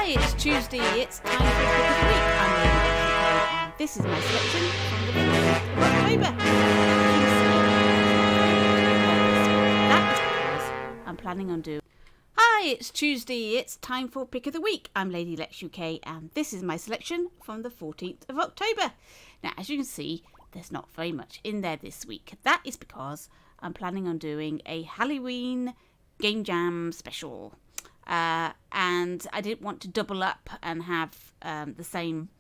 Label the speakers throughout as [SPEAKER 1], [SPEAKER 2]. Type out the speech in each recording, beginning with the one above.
[SPEAKER 1] Hi, it's Tuesday. It's time for the pick of the week. I'm Lady Buttercup, and this is my selection from the 14th of October. That is because I'm planning on doing. Hi, it's Tuesday. It's time for pick of the week. I'm Lady Lex UK, and this is my selection from the 14th of October. Now, as you can see, there's not very much in there this week. That is because I'm planning on doing a Halloween Game Jam special. And I didn't want to double up and have the same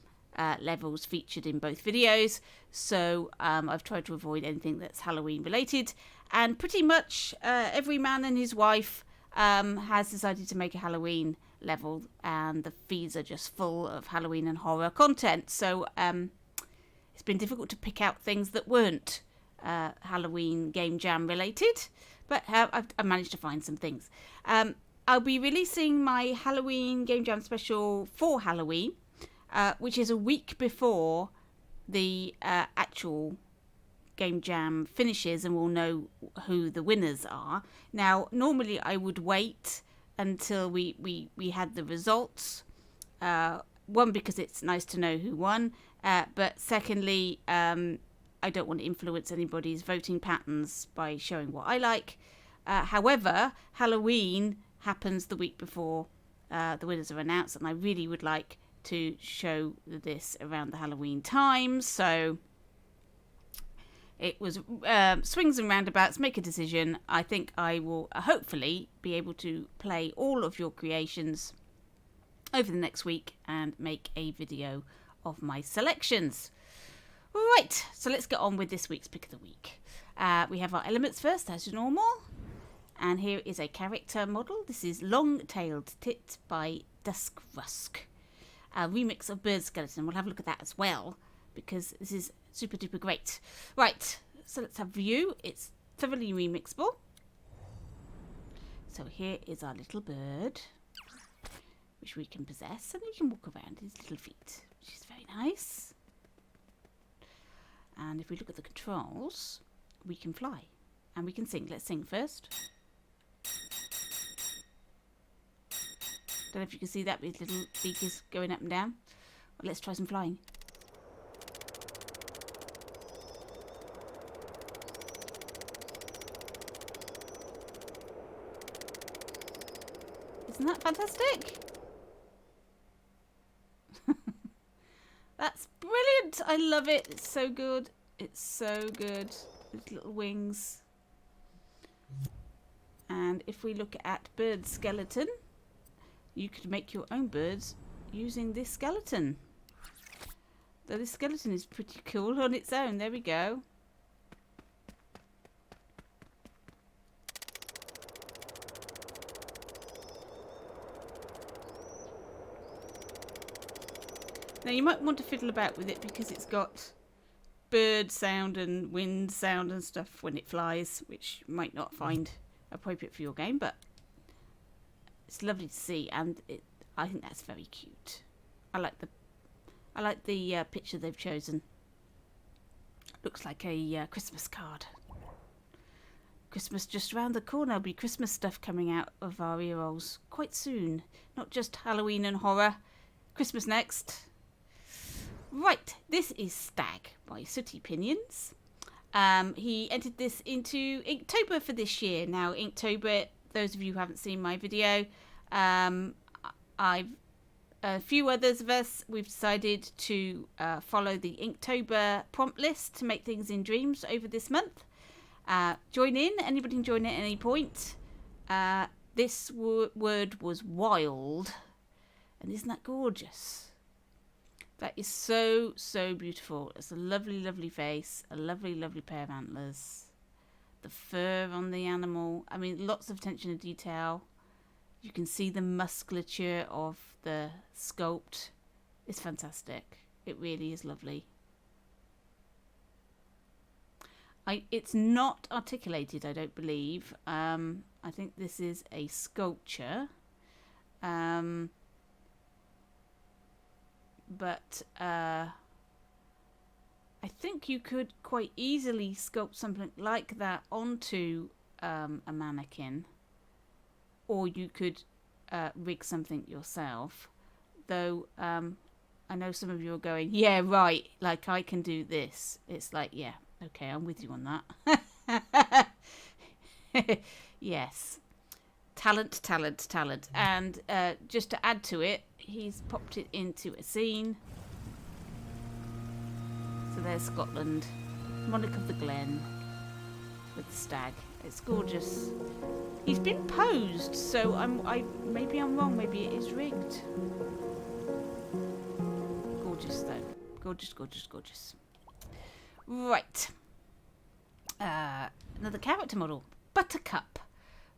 [SPEAKER 1] levels featured in both videos, so I've tried to avoid anything that's Halloween related, and pretty much every man and his wife has decided to make a Halloween level, and the feeds are just full of Halloween and horror content, so it's been difficult to pick out things that weren't Halloween Game Jam related, but I've managed to find some things. I'll be releasing my Halloween Game Jam special for Halloween, which is a week before the actual Game Jam finishes, and we'll know who the winners are. Now, normally I would wait until we had the results. One, because it's nice to know who won, but secondly, I don't want to influence anybody's voting patterns by showing what I like. However, Halloween happens the week before the winners are announced, and I really would like to show this around the Halloween time, so it was swings and roundabouts. Make a decision. I think I will hopefully be able to play all of your creations over the next week and make a video of my selections. Right, so let's get on with this week's pick of the week. We have our elements first, as normal. And here is a character model. This is Long-Tailed Tit by Dusk Rusk. A remix of Bird Skeleton. We'll have a look at that as well, because this is super duper great. Right, so let's have view. It's thoroughly remixable. So here is our little bird, which we can possess. And he can walk around his little feet, which is very nice. And if we look at the controls, we can fly. And we can sing. Let's sing first. Don't know if you can see that, but his little beak is going up and down. Well, let's try some flying. Isn't that fantastic? That's brilliant. I love it. It's so good. It's so good. His little wings. And if we look at bird skeleton, you could make your own birds using this skeleton. Though this skeleton is pretty cool on its own. There we go. Now you might want to fiddle about with it because it's got bird sound and wind sound and stuff when it flies, which you might not find appropriate for your game, but it's lovely to see, and I think that's very cute. I like the picture they've chosen. Looks like a Christmas card. Christmas just around the corner. There'll be Christmas stuff coming out of our ear holes quite soon. Not just Halloween and horror. Christmas next. Right, this is Stag by Sooty Pinions. He entered this into Inktober for this year. Now, Inktober, those of you who haven't seen my video, a few others of us, we've decided to follow the Inktober prompt list to make things in dreams over this month. Join in. Anybody can join in at any point. This word was wild. And isn't that gorgeous? That is so, so beautiful. It's a lovely, lovely face. A lovely, lovely pair of antlers. The fur on the animal. I mean, lots of attention to detail. You can see the musculature of the sculpt. It's fantastic. It really is lovely. It's not articulated, I don't believe. I think this is a sculpture. But I think you could quite easily sculpt something like that onto a mannequin, or you could rig something yourself. though I know some of you are going, yeah, right, like I can do this. It's like, yeah, okay, I'm with you on that. Yes. Talent. And just to add to it, he's popped it into a scene. So there's Scotland. Monarch of the Glen with the stag. It's gorgeous. He's been posed, so maybe I'm wrong. Maybe it is rigged. Gorgeous though. Gorgeous. Right. Another character model, Buttercup,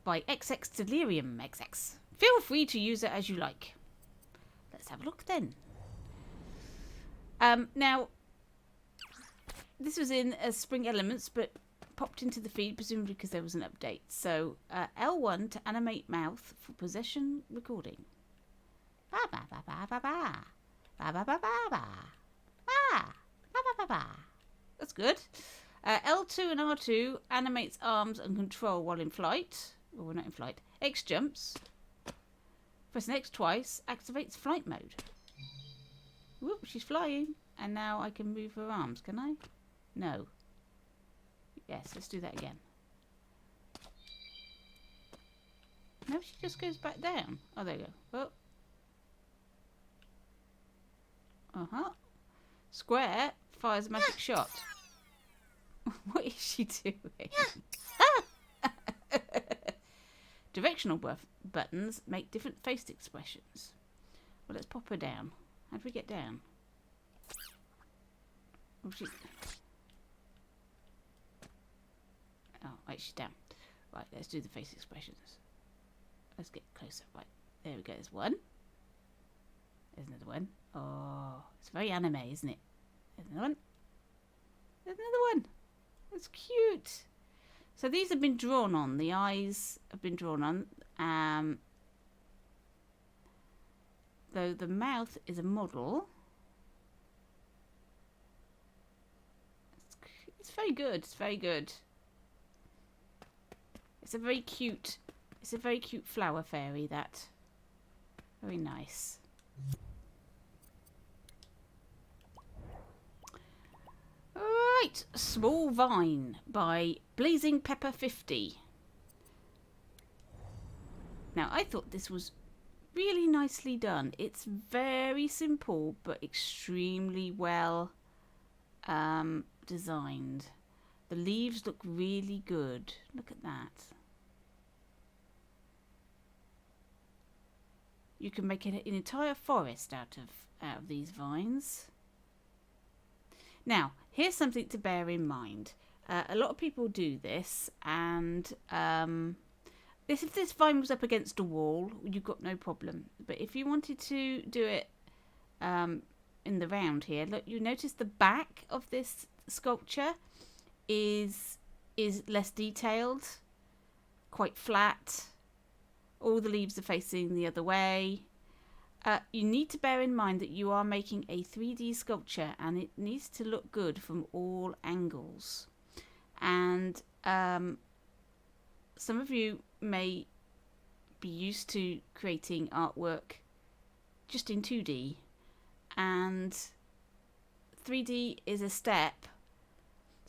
[SPEAKER 1] by XX Delirium XX. Feel free to use it as you like. Let's have a look then. Now, this was in Spring Elements, but popped into the feed, presumably because there was an update. So, L1 to animate mouth for possession recording. Ba ba ba ba ba ba. Ba ba ba ba ba. Ba ba ba ba. That's good. L2 and R2 animates arms and control while in flight. Well, we're not in flight. X jumps. Pressing X twice activates flight mode. Whoop, she's flying. And now I can move her arms, can I? No. Yes, let's do that again. No, she just goes back down. Oh, there you go. Oh. Square fires a magic shot. What is she doing? Directional buttons make different face expressions. Well, let's pop her down. How do we get down? Oh, right, she's down. Right, let's do the face expressions. Let's get closer. Right, there we go. There's one. There's another one. Oh, it's very anime, isn't it? There's another one. There's another one. That's cute. So these have been drawn on. The eyes have been drawn on. Though the mouth is a model. It's very good. It's very good. It's a very cute flower fairy, that. Very nice. Right, Small Vine by Blazing Pepper 50. Now, I thought this was really nicely done. It's very simple, but extremely well designed. The leaves look really good. Look at that. You can make an entire forest out of these vines. Now, here's something to bear in mind. A lot of people do this, and if this vine was up against a wall, you've got no problem. But if you wanted to do it in the round here, look, you notice the back of this sculpture is less detailed, quite flat. All the leaves are facing the other way. You need to bear in mind that you are making a 3D sculpture, and it needs to look good from all angles. And some of you may be used to creating artwork just in 2D, and 3D is a step.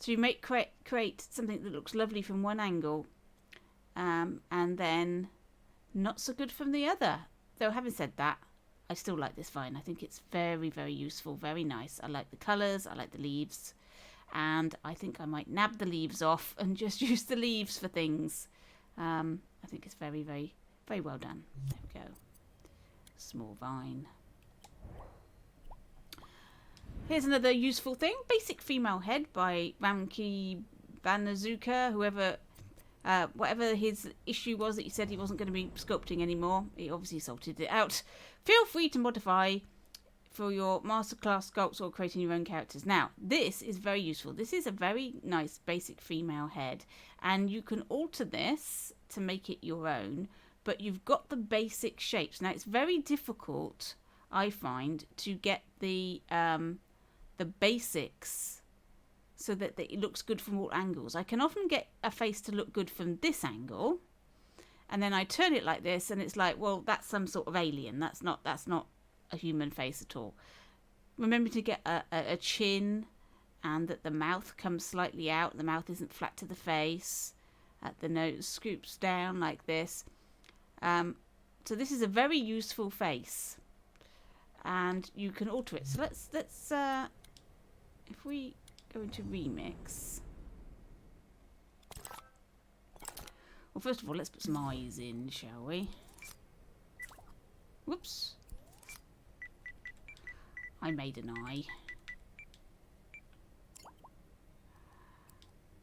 [SPEAKER 1] So you may create something that looks lovely from one angle, and then not so good from the other. Though having said that, I still like this vine. I think it's very, very useful, very nice. I like the colours, I like the leaves, and I think I might nab the leaves off and just use the leaves for things. I think it's very, very, very well done. There we go. Small Vine. Here's another useful thing. Basic Female Head by Ramki Banazuka, whatever his issue was that he said he wasn't going to be sculpting anymore. He obviously sorted it out. Feel free to modify for your masterclass sculpts or creating your own characters. Now, this is very useful. This is a very nice basic female head, and you can alter this to make it your own, but you've got the basic shapes. Now, it's very difficult, I find, to get the basics so that it looks good from all angles. I can often get a face to look good from this angle, and then I turn it like this, and it's like, well, that's some sort of alien. That's not a human face at all. Remember to get a chin, and that the mouth comes slightly out. The mouth isn't flat to the face. The nose scoops down like this. So this is a very useful face, and you can alter it. So let's if we go into remix. Well, first of all, let's put some eyes in, shall we? Whoops. I made an eye.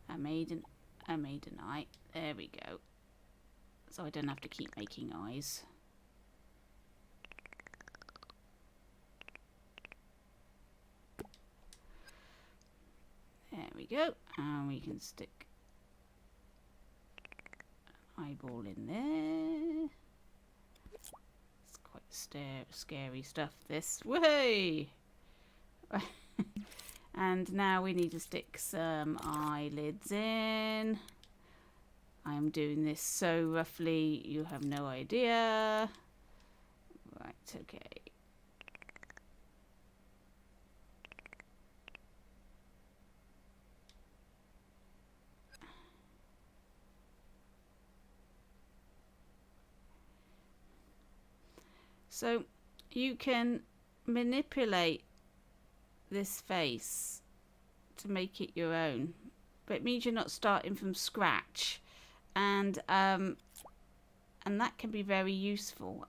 [SPEAKER 1] I made an eye. There we go. So I don't have to keep making eyes. There we go. And we can stick an eyeball in there. It's quite scary stuff, this. Way! And now we need to stick some eyelids in. I am doing this so roughly, you have no idea. Right, okay. So you can manipulate this face to make it your own, but it means you're not starting from scratch, and that can be very useful.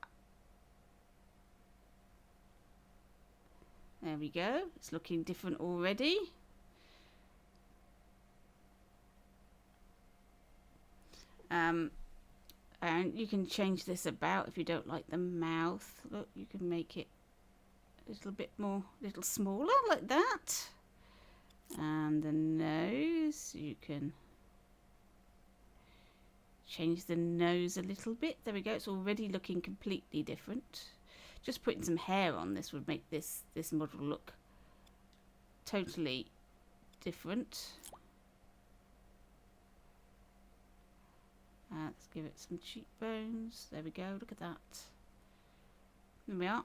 [SPEAKER 1] There we go. It's looking different already. And you can change this about if you don't like the mouth. Look, you can make it a little bit more, a little smaller like that. And the nose, you can change the nose a little bit. There we go. It's already looking completely different. Just putting some hair on this would make this model look totally different. Let's give it some cheekbones. There we go. Look at that. There we are.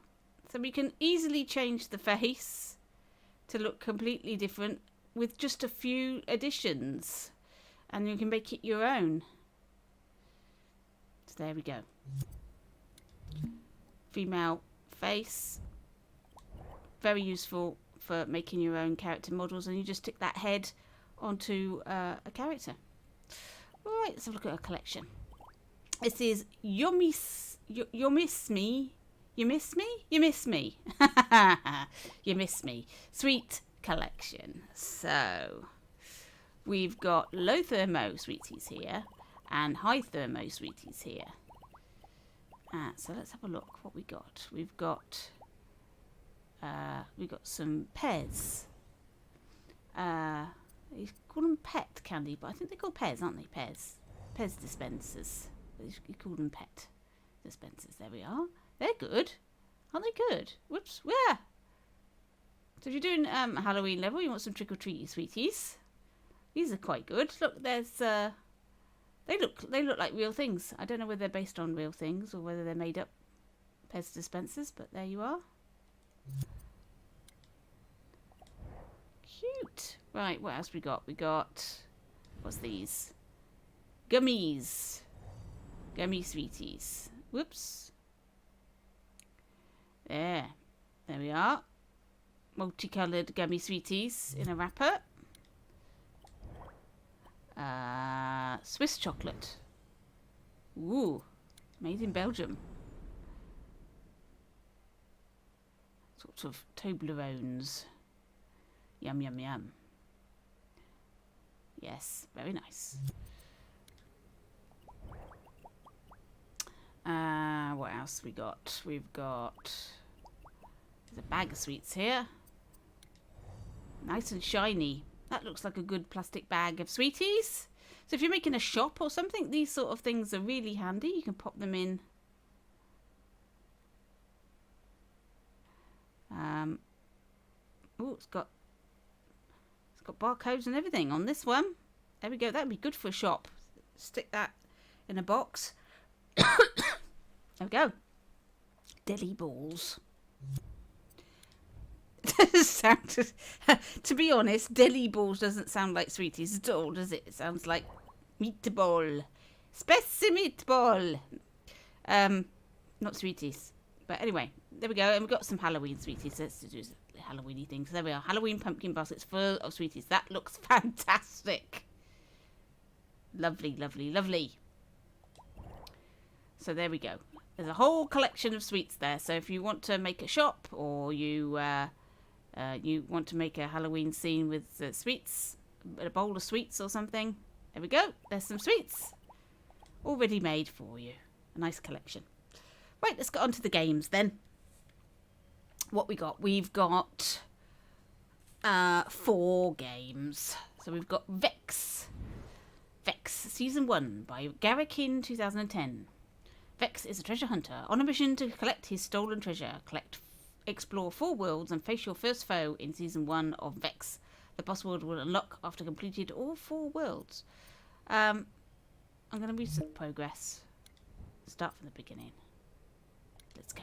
[SPEAKER 1] So we can easily change the face to look completely different with just a few additions, and you can make it your own. So there we go. Female face. Very useful for making your own character models, and you just stick that head onto a character. Alright, let's have a look at our collection. This is You Miss Me. You Miss Me? You Miss Me. You Miss Me. Sweet collection. So, we've got low thermo sweeties here and high thermo sweeties here. So let's have a look what we got. We've got some Pez. You call them pet candy, but I think they're called Pez, aren't they? Pez dispensers. You call them pet dispensers. There we are. They're good. Aren't they good? Whoops. Where? So if you're doing a Halloween level, you want some trick-or-treaty sweeties. These are quite good. Look, there's they look like real things. I don't know whether they're based on real things or whether they're made up Pez dispensers, but there you are. Cute. Right, what else we got? We got, what's these? Gummies. Gummy sweeties. Whoops. There we are. Multicoloured gummy sweeties in a wrapper. Swiss chocolate. Ooh, made in Belgium. Sort of Toblerones. Yum, yum, yum. Yes, very nice. What else we got? We've got, there's a bag of sweets here. Nice and shiny. That looks like a good plastic bag of sweeties. So if you're making a shop or something, these sort of things are really handy. You can pop them in. Oh, it's got barcodes and everything on this one. There we go. That'd be good for a shop. Stick that in a box. There we go. Deli balls. Sound, to be honest, deli balls doesn't sound like sweeties at all, does it? It sounds like meatball. Spicy meatball. Not sweeties. But anyway, there we go. And we've got some Halloween sweeties. Let's do Halloweeny things. There we are. Halloween pumpkin baskets full of sweeties. That looks fantastic. Lovely, lovely, lovely. So there we go. There's a whole collection of sweets there. So if you want to make a shop, or you want to make a Halloween scene with sweets, a bowl of sweets or something, there we go. There's some sweets already made for you. A nice collection. Right, let's get on to the games then. What we got? We've got 4 games. So we've got Vex. Vex, Season 1 by Garrick 2010. Vex is a treasure hunter on a mission to collect his stolen treasure. Explore 4 worlds and face your first foe in Season 1 of Vex. The boss world will unlock after completed all 4 worlds. I'm going to reset progress. Start from the beginning. Let's go.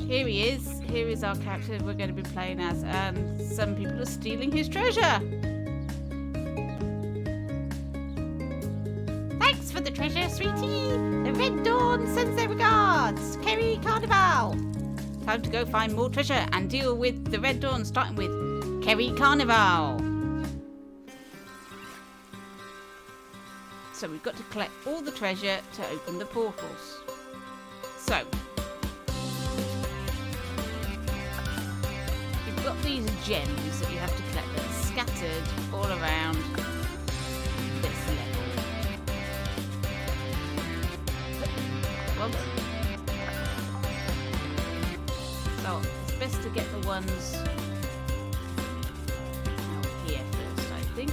[SPEAKER 1] Here he is. Here is our character we're going to be playing as, and some people are stealing his treasure. Thanks for the treasure, sweetie. The Red Dawn sends their regards. Kerry Carnival. Time to go find more treasure and deal with the Red Dawn, starting with Kerry Carnival. So we've got to collect all the treasure to open the portals. So got these gems that you have to collect that are scattered all around this level. So it's best to get the ones out here first, I think.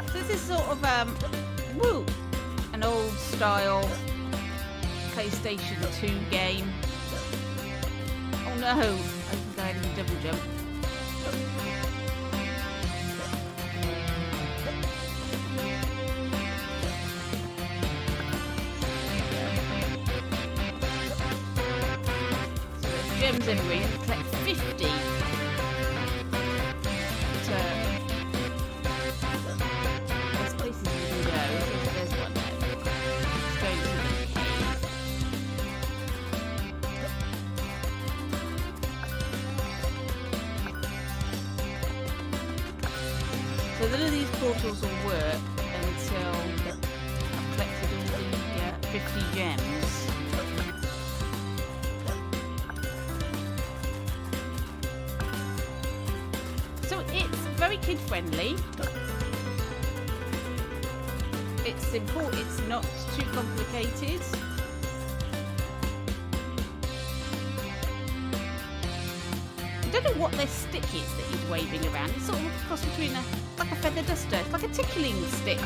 [SPEAKER 1] So this is sort of an old style PlayStation 2 game. Oh no, I think I had a double jump. So there's gems everywhere. You have to collect 50 there's places you can go. There's one there. Let's go to the cave. So none of these portals will work until I've collected all the 50 gems. So it's very kid friendly. It's simple, it's not too complicated. I don't know what this stick is that he's waving around. It's sort of a cross between like a feather duster. It's like a tickling stick.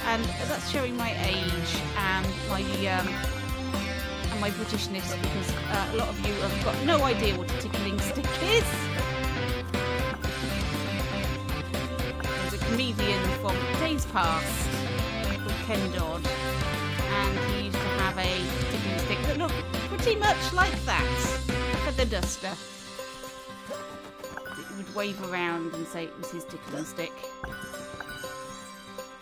[SPEAKER 1] And that's showing my age and my Britishness, because a lot of you have got no idea what a tickling stick is. There's a comedian from days past called Ken Dodd, and he used to have a tickling stick that looked pretty much like that. A feather duster. Would wave around and say it was his tickling stick.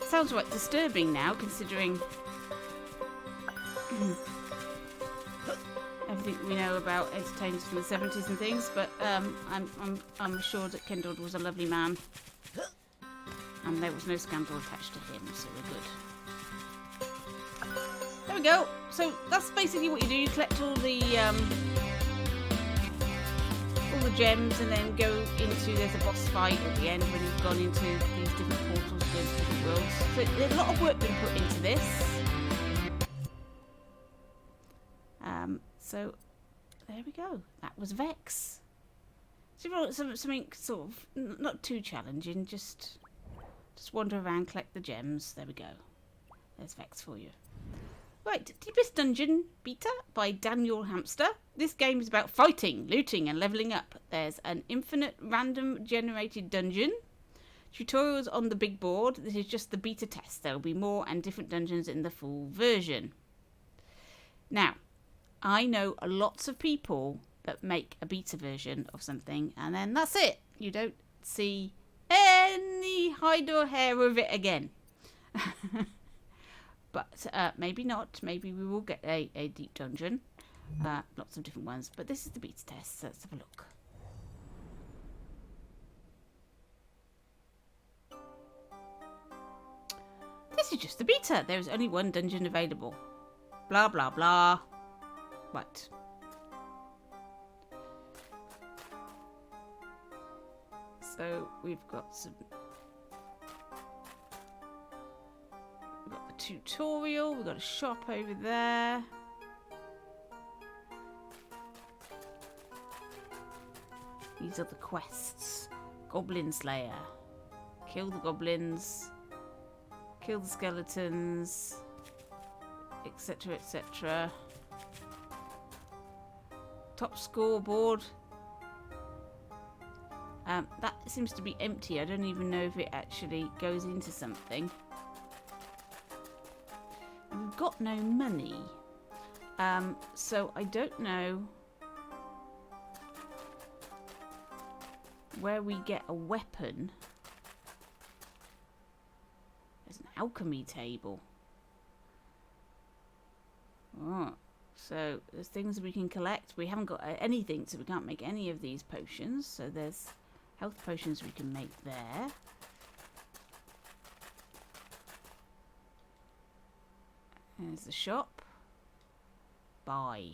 [SPEAKER 1] Sounds right disturbing now, considering everything we know about entertainers from the 70s and things. But I'm sure that Ken Dodd was a lovely man, and there was no scandal attached to him, so we're good. There we go. So that's basically what you do. You collect all the gems, and then go into, there's a boss fight at the end when you've gone into these different portals to different worlds. So there's a lot of work been put into this. So there we go. That was Vex. So something sort of not too challenging, just Just wander around, collect the gems. There we go. There's Vex for you. Right, Deepest Dungeon Beta by Daniel Hamster. This game is about fighting, looting and leveling up. There's an infinite random generated dungeon. Tutorials on the big board. This is just the beta test. There will be more and different dungeons in the full version. Now, I know lots of people that make a beta version of something and then that's it. You don't see any hide or hair of it again. But maybe not. Maybe we will get a deep dungeon. Lots of different ones. But this is the beta test. So let's have a look. This is just the beta. There is only one dungeon available. Blah, blah, blah. Right. So we've got some... We've got the tutorial. We've got a shop over there. These are the quests. Goblin Slayer. Kill the goblins. Kill the skeletons. Etc, etc. Top scoreboard. That seems to be empty. I don't even know if it actually goes into something. And we've got no money. So I don't know where we get a weapon. There's an alchemy table. Oh, so there's things we can collect. We haven't got anything, so we can't make any of these potions. So there's health potions we can make there. There's the shop. Buy.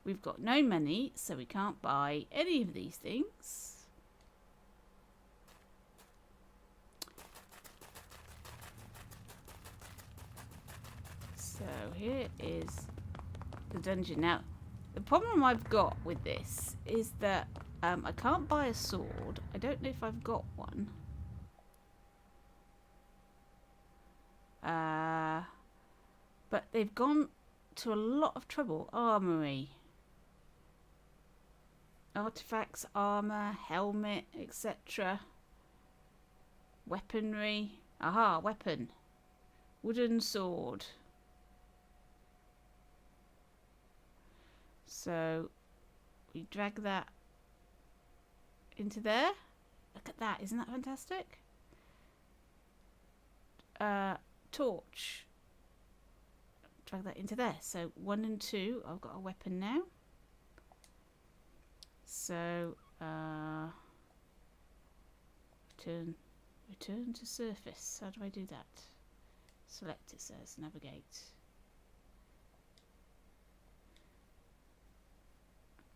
[SPEAKER 1] We've got no money, so we can't buy any of these things. So here is the dungeon. Now, the problem I've got with this is that I can't buy a sword. I don't know if I've got one. But they've gone to a lot of trouble. Armory. Artifacts, armor, helmet, etc. Weaponry. Aha, weapon. Wooden sword. So we drag that into there. Look at that. Isn't that fantastic? Torch. Drag that into there. So 1 and 2. I've got a weapon now. So return to surface. How do I do that? Select, it says. Navigate.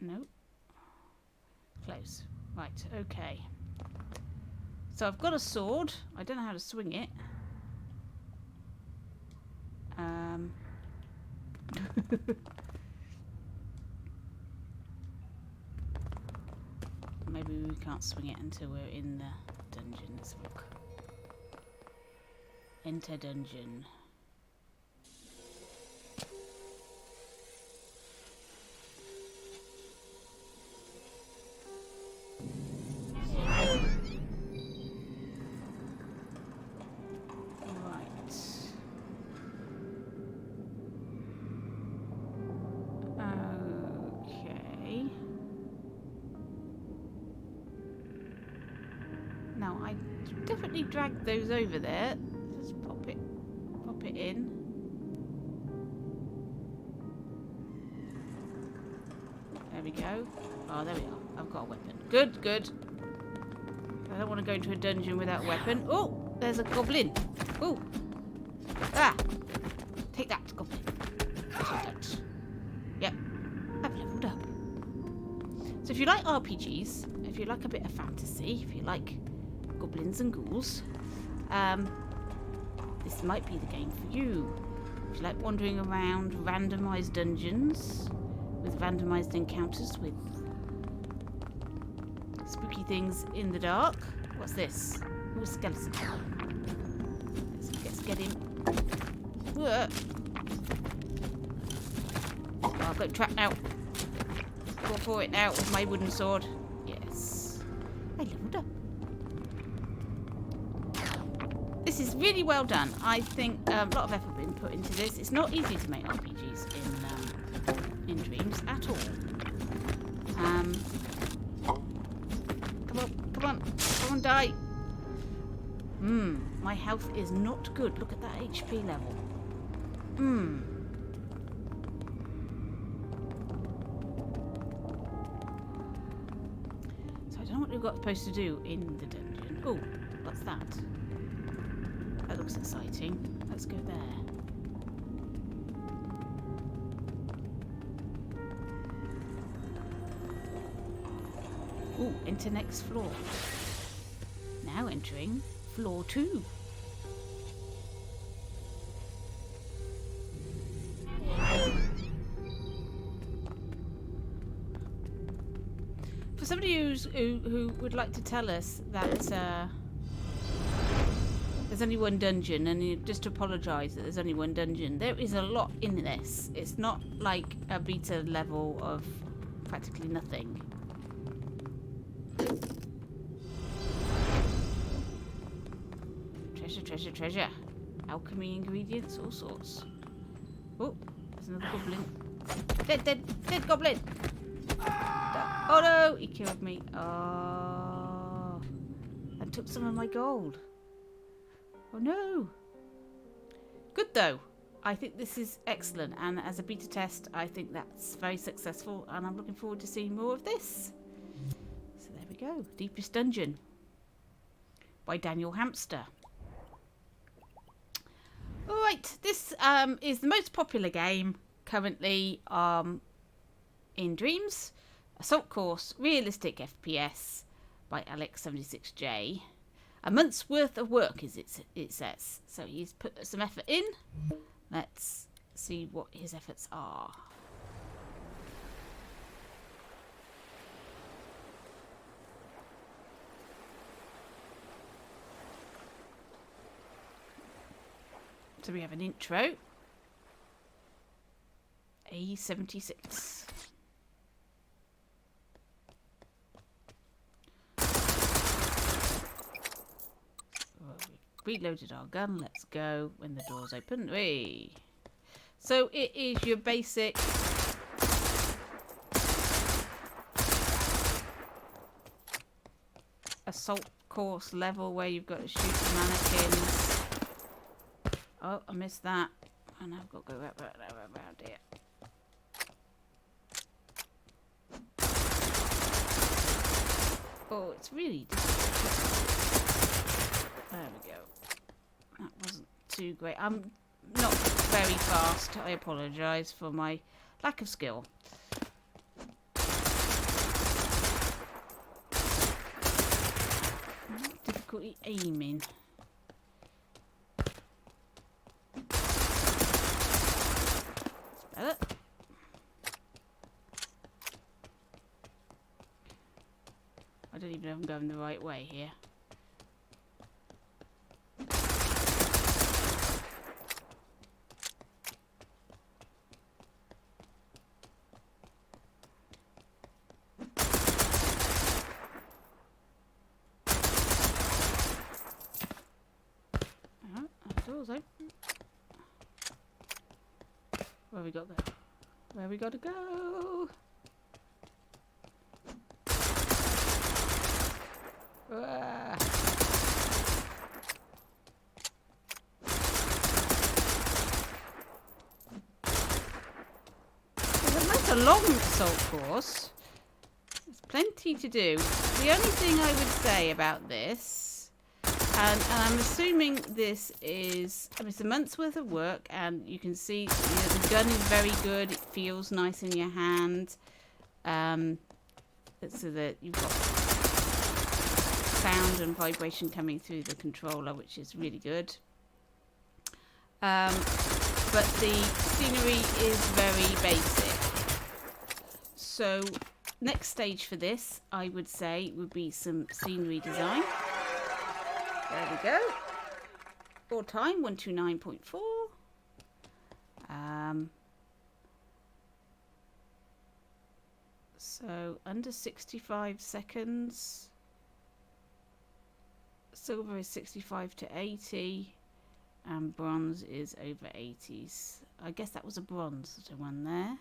[SPEAKER 1] No. Close. Right, okay. So I've got a sword. I don't know how to swing it. Maybe we can't swing it until we're in the dungeon. Let's look. Enter dungeon. Now I definitely dragged those over there. Just pop it in. There we go. Oh, there we are. I've got a weapon. Good, good. I don't want to go into a dungeon without a weapon. Oh, there's a goblin. Oh, ah! Take that, goblin. Take that. Yep, I've leveled up. So if you like RPGs, if you like a bit of fantasy, if you like goblins and ghouls, this might be the game for you. If you like wandering around randomized dungeons with randomized encounters with spooky things in the dark. What's this? Ooh, skeleton. Let's get him. Whoa. Oh, I've got trapped now. Go for it now with my wooden sword. Yes. I leveled up. This is really well done. I think a lot of effort has been put into this. It's not easy to make RPGs in Dreams at all. Come on, die. My health is not good. Look at that HP level. So I don't know what we've got supposed to do in the dungeon. Oh, what's that? That looks exciting. Let's go there. Ooh, enter next floor. Now entering floor 2. For somebody who would like to tell us that there's only one dungeon, and just to apologise that there's only one dungeon, there is a lot in this. It's not like a beta level of practically nothing. Treasure. Alchemy ingredients, all sorts. Oh, there's another goblin. Dead goblin! Oh no, he killed me. Oh, and took some of my gold. Oh no. Good though. I think this is excellent, and as a beta test, I think that's very successful, and I'm looking forward to seeing more of this. So there we go. Deepest Dungeon by Daniel Hamster. Alright, this is the most popular game currently in Dreams. Assault Course Realistic FPS by Alex76J. A month's worth of work, it says. So he's put some effort in. Let's see what his efforts are. So we have an intro. A76. Well, we've reloaded our gun. Let's go when the door's open. Whee! So it is your basic assault course level where you've got to shoot the mannequins. Oh, I missed that. And I've got to go around here. Oh, it's really difficult. There we go. That wasn't too great. I'm not very fast. I apologise for my lack of skill. Difficulty aiming. Better. I don't even know if I'm going the right way here. Doors open. Where we got to go? Where we got to go? It's a long assault course. There's plenty to do. The only thing I would say about this, and I'm assuming this is, I mean, it's a month's worth of work, and you can see the gun is very good. It feels nice in your hand. So that you've got sound and vibration coming through the controller, which is really good. But the scenery is very basic. So next stage for this, I would say, would be some scenery design. There we go. All time 129.4. So under 65 seconds. Silver is 65 to 80, and bronze is over 80s. I guess that was a bronze that I won there.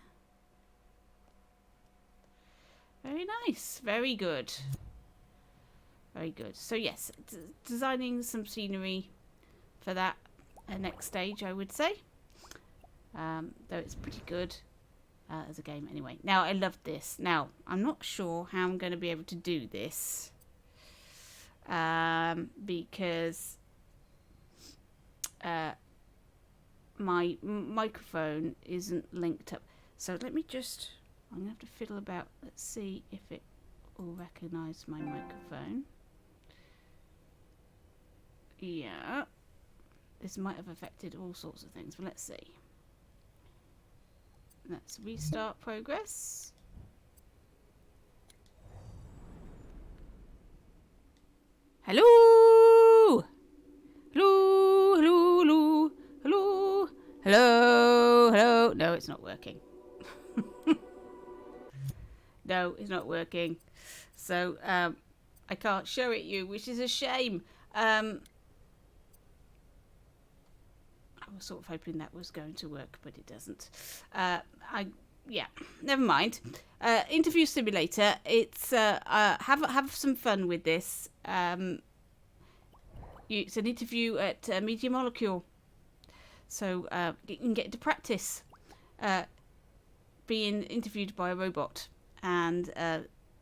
[SPEAKER 1] Very nice. Very good. Very good. So yes, designing some scenery for that next stage, I would say. Though it's pretty good as a game anyway. Now, I love this. Now, I'm not sure how I'm going to be able to do this. Because my microphone isn't linked up. So let me just... I'm going to have to fiddle about. Let's see if it will recognise my microphone. Yeah. This might have affected all sorts of things, but let's see. Let's restart progress. Hello! Hello, hello, hello, hello, hello, hello. No, it's not working. No, it's not working. So, I can't show it you, which is a shame. I was sort of hoping that was going to work, but it doesn't. Yeah, never mind. Interview simulator. It's have some fun with this. It's an interview at Media Molecule, so you can get to practice being interviewed by a robot, and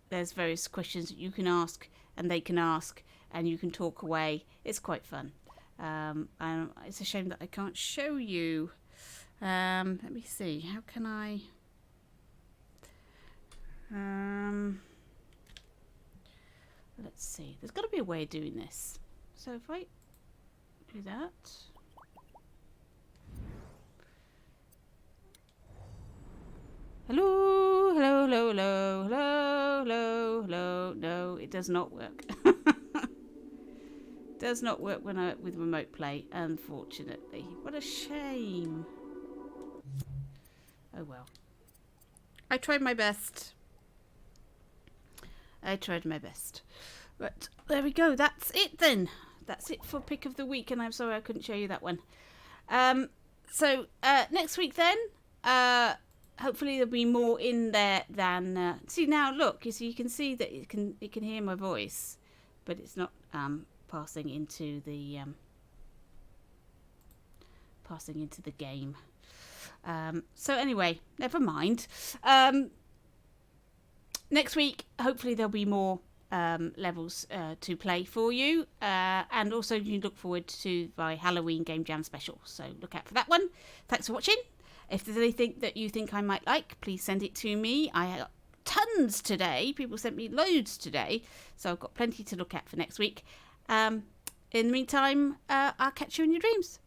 [SPEAKER 1] there's various questions that you can ask and they can ask, and you can talk away. It's quite fun. It's a shame that I can't show you. Let me see. How can I? Let's see. There's got to be a way of doing this. So if I do that. Hello, hello, hello, hello, hello, hello, hello. No, it does not work. Does not work with remote play, unfortunately. What a shame. Oh well. I tried my best. But there we go. That's it then. That's it for pick of the week, and I'm sorry I couldn't show you that one. So next week then, hopefully there'll be more in there than. See now, look. You can see that it can hear my voice, but it's not passing into the game. So anyway, never mind. Next week, hopefully there'll be more levels to play for you, and also you can look forward to my Halloween Game Jam special, so look out for that one. Thanks for watching. If there's anything that you think I might like, please send it to me. I got tons today. People sent me loads today, so I've got plenty to look at for next week. In the meantime, I'll catch you in your dreams.